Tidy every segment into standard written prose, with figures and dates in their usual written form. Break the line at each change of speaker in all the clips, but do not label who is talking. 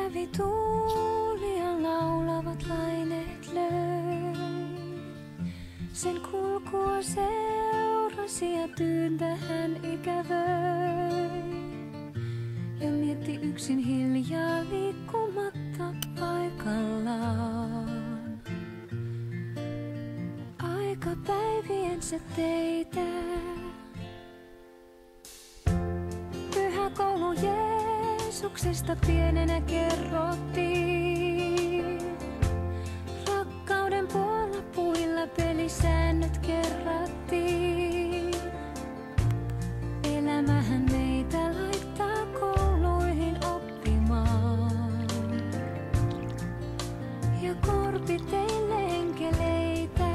kävi tuuli ja laulavat laineet löi. Sen kulkua seurasi ja tyyntä hän ikävöi. Ja mietti yksin hiljaa liikkumatta paikallaan. Aika päiviensä teitä. Pyhäkoulu Jeesuksesta pienenä kerrottiin. Rakkauden puilla pelisäännöt kerrattiin. Elämähän meitä laittaa kouluihin oppimaan. Ja korpi teille enkeleitä.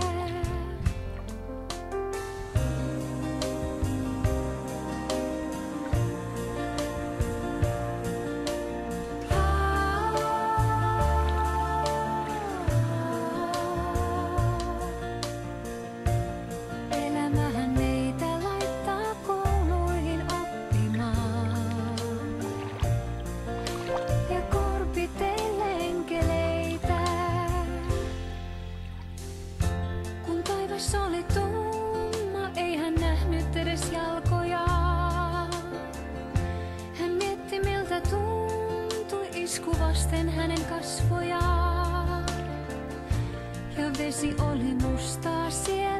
Elämähän meitä laittaa kouluihin oppimaan. Ja korpi teille enkeleitä. Kun taivas oli tumma, ei hän nähnyt edes jalkojaan. Hän mietti miltä tuntui isku vasten hänen kasvojaan. Ja vesi oli mustaa siellä.